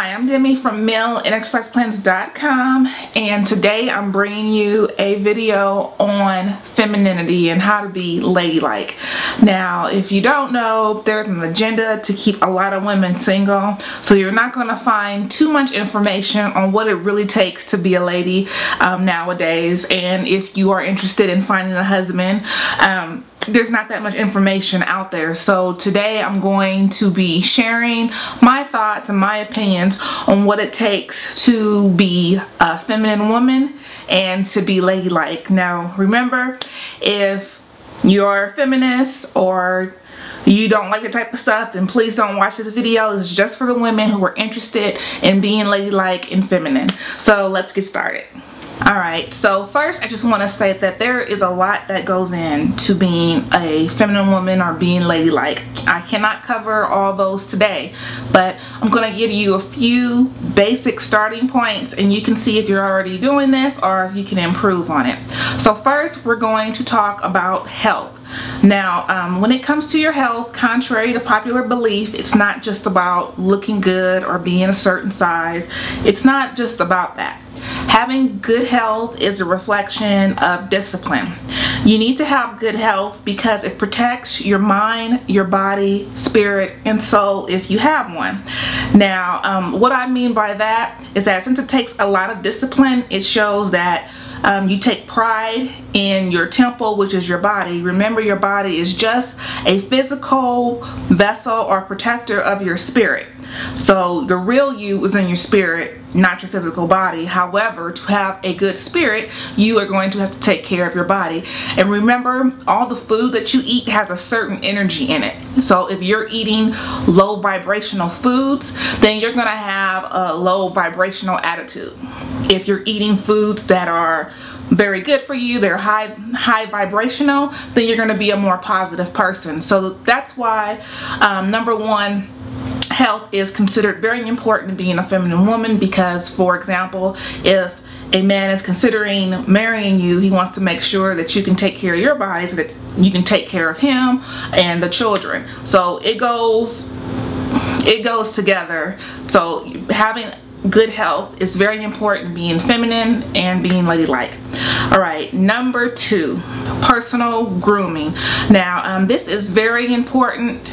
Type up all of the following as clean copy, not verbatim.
Hi, I'm Demi from MaleandExercisePlans.com, and today I'm bringing you a video on femininity and how to be ladylike. Now, if you don't know, there's an agenda to keep a lot of women single, so you're not going to find too much information on what it really takes to be a lady nowadays. And if you are interested in finding a husband, there's not that much information out there. So today I'm going to be sharing my thoughts and my opinions on what it takes to be a feminine woman and to be ladylike. Now remember, if you're a feminist or you don't like the type of stuff, then please don't watch this video. It's just for the women who are interested in being ladylike and feminine. So let's get started. Alright, so first I just want to say that there is a lot that goes into being a feminine woman or being ladylike. I cannot cover all those today, but I'm going to give you a few basic starting points and you can see if you're already doing this or if you can improve on it. So first we're going to talk about health. Now, when it comes to your health, contrary to popular belief, it's not just about looking good or being a certain size. It's not just about that. Having good health is a reflection of discipline. You need to have good health because it protects your mind, your body, spirit, and soul if you have one. Now, what I mean by that is that since it takes a lot of discipline, it shows that you take pride in your temple, which is your body. Remember, your body is just a physical vessel or protector of your spirit. So the real you is in your spirit, not your physical body. However, to have a good spirit, you are going to have to take care of your body. And remember, all the food that you eat has a certain energy in it. So if you're eating low vibrational foods, then you're going to have a low vibrational attitude. If you're eating foods that are very good for you, they're high vibrational, then you're going to be a more positive person. So that's why number one, health is considered very important in being a feminine woman, because for example, if a man is considering marrying you, he wants to make sure that you can take care of your body so that you can take care of him and the children. So it goes together. So having good health is very important, being feminine and being ladylike. Alright, number two, personal grooming. Now this is very important.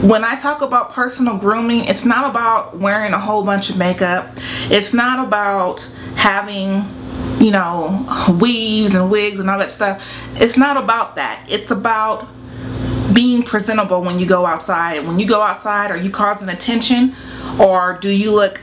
When I talk about personal grooming, it's not about wearing a whole bunch of makeup. It's not about having, you know, weaves and wigs and all that stuff. It's not about that. It's about being presentable when you go outside. When you go outside, are you causing attention, or do you look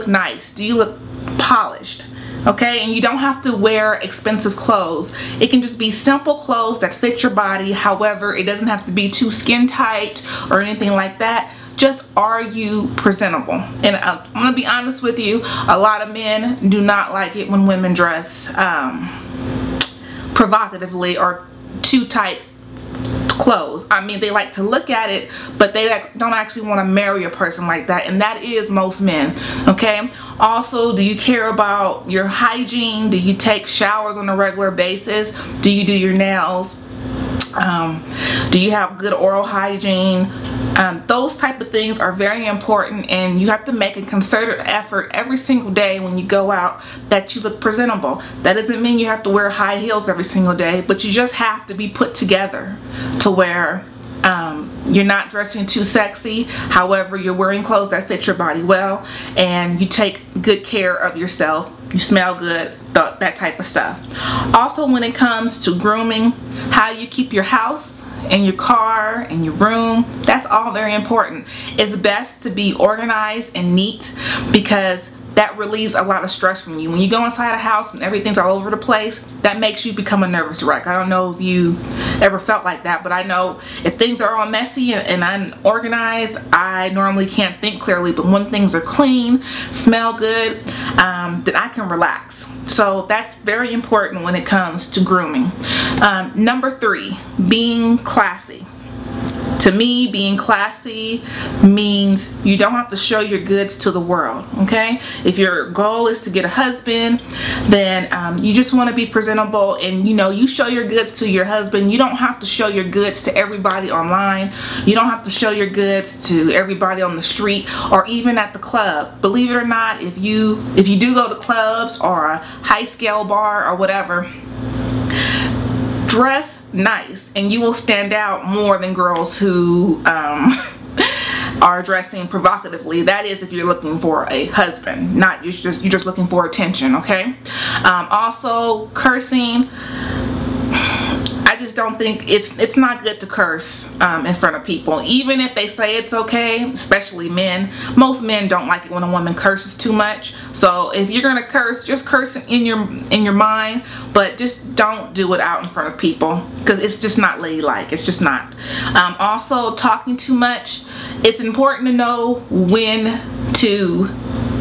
nice? Do you look polished? Okay, and you don't have to wear expensive clothes. It can just be simple clothes that fit your body. However, it doesn't have to be too skin tight or anything like that. Just, are you presentable? And I'm gonna be honest with you, a lot of men do not like it when women dress provocatively or too tight clothes. I mean, they like to look at it, but they don't actually want to marry a person like that, and that is most men. Okay, also, do you care about your hygiene? Do you take showers on a regular basis? Do you do your nails? Do you have good oral hygiene? Those type of things are very important, and you have to make a concerted effort every single day when you go out that you look presentable. That doesn't mean you have to wear high heels every single day, but you just have to be put together to where you're not dressing too sexy. However, you're wearing clothes that fit your body well, and you take good care of yourself. You smell good, that type of stuff. Also, when it comes to grooming, how you keep your house and your car and your room, that's all very important. It's best to be organized and neat, because that relieves a lot of stress from you. When you go inside a house and everything's all over the place, that makes you become a nervous wreck. I don't know if you ever felt like that, but I know if things are all messy and unorganized, I normally can't think clearly. But when things are clean, smell good, then I can relax. So that's very important when it comes to grooming. Number three, being classy. To me, being classy means you don't have to show your goods to the world, okay? If your goal is to get a husband, then you just want to be presentable, and you show your goods to your husband. You don't have to show your goods to everybody online. You don't have to show your goods to everybody on the street or even at the club. Believe it or not, if you do go to clubs or a high scale bar or whatever, dress nice and you will stand out more than girls who are dressing provocatively. That is if you're looking for a husband, not you're just looking for attention, okay? Also, cursing, I just don't think it's not good to curse in front of people, even if they say it's okay, especially men. Most men don't like it when a woman curses too much. So if you're gonna curse, just curse in your mind, but just don't do it out in front of people, because it's just not ladylike. It's just not. Also, talking too much. It's important to know when to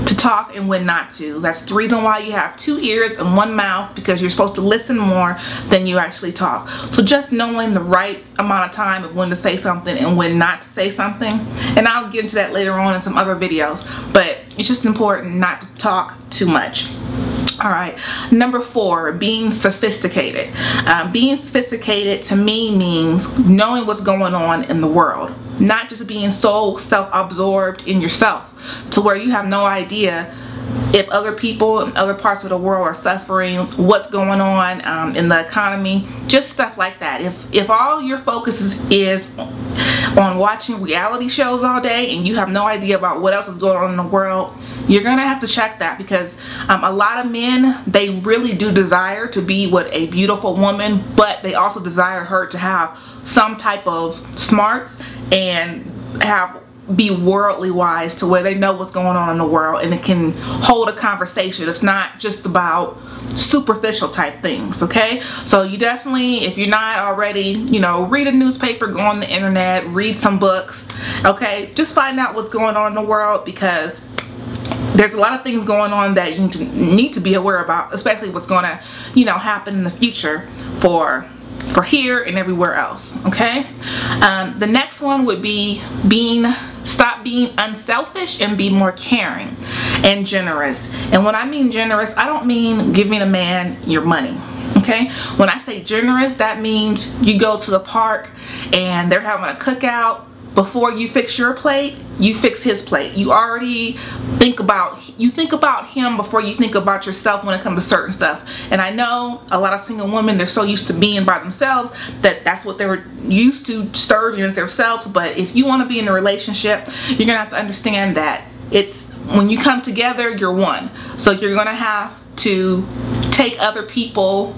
talk and when not to. That's the reason why you have 2 ears and 1 mouth, because you're supposed to listen more than you actually talk. So just knowing the right amount of time of when to say something and when not to say something, and I'll get into that later on in some other videos, but it's just important not to talk too much. Alright, number 4, being sophisticated. Being sophisticated to me means knowing what's going on in the world, not just being so self-absorbed in yourself to where you have no idea if other people in other parts of the world are suffering, what's going on in the economy, just stuff like that. If all your focus is on watching reality shows all day and you have no idea about what else is going on in the world, you're gonna have to check that, because a lot of men, they really do desire to be with a beautiful woman, but they also desire her to have some type of smarts and be worldly wise, to where they know what's going on in the world and it can hold a conversation. It's not just about superficial type things, okay? So you definitely, if you're not already, read a newspaper, go on the internet, read some books, okay? Just find out what's going on in the world, because there's a lot of things going on that you need to be aware about, especially what's going to, happen in the future for here and everywhere else, okay? The next one would be stop being unselfish and be more caring and generous. And when I mean generous, I don't mean giving a man your money, okay? When I say generous, that means you go to the park and they're having a cookout. Before you fix your plate, you fix his plate. You already think about him before you think about yourself when it comes to certain stuff. And I know a lot of single women, they're so used to being by themselves that that's what they were used to, serving as themselves. But if you want to be in a relationship, you're gonna have to understand that it's when you come together, you're one. So you're gonna have to take other people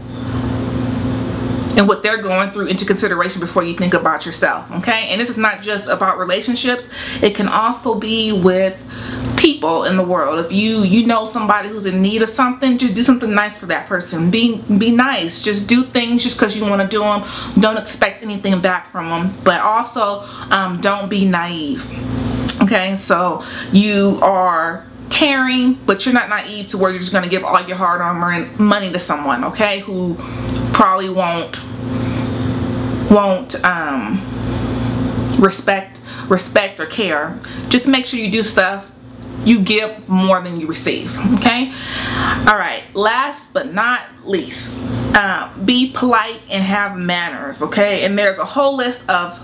and what they're going through into consideration before you think about yourself, okay? And this is not just about relationships. It can also be with people in the world. If you know somebody who's in need of something, just do something nice for that person. Be nice. Just do things just because you want to do them. Don't expect anything back from them. But also, don't be naive, okay? So you are caring, but you're not naive to where you're just going to give all your hard-earned money to someone, okay, who probably won't respect or care. Just make sure you do stuff, you give more than you receive, okay? All right, last but not least, be polite and have manners, okay? And there's a whole list of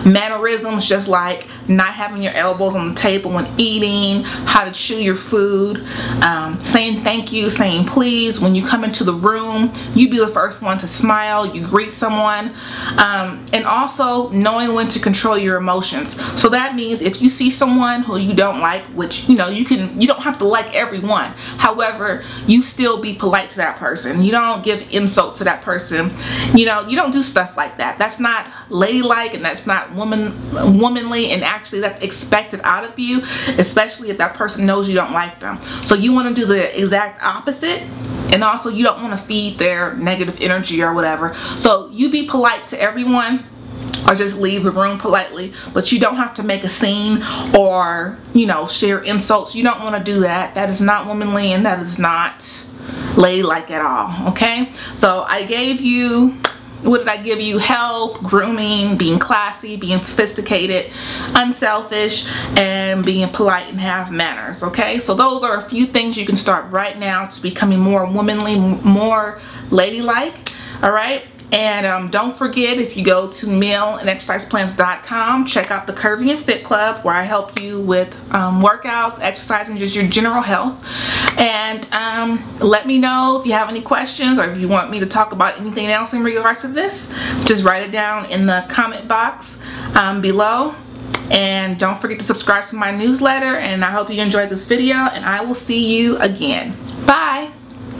mannerisms, just like not having your elbows on the table when eating, how to chew your food, saying thank you, saying please. When you come into the room, you be the first one to smile, you greet someone, and also knowing when to control your emotions. So that means if you see someone who you don't like, which you don't have to like everyone, however, you still be polite to that person. You don't give insults to that person. You don't do stuff like that. That's not ladylike, and that's not womanly, and actually that's expected out of you, especially if that person knows you don't like them. So you want to do the exact opposite, and also you don't want to feed their negative energy or whatever. So you be polite to everyone, or just leave the room politely, but you don't have to make a scene or share insults. You don't want to do that. That is not womanly, and that is not ladylike at all, okay? So I gave you what did I give you? Health, grooming, being classy, being sophisticated, unselfish, and being polite and have manners. Okay, so those are a few things you can start right now to becoming more womanly, more ladylike. All right. And don't forget, if you go to maleandexerciseplans.com, check out the Curvy and Fit Club, where I help you with workouts, exercise, and just your general health. And let me know if you have any questions, or if you want me to talk about anything else in regards to this. Just write it down in the comment box below. And don't forget to subscribe to my newsletter. And I hope you enjoyed this video, and I will see you again. Bye.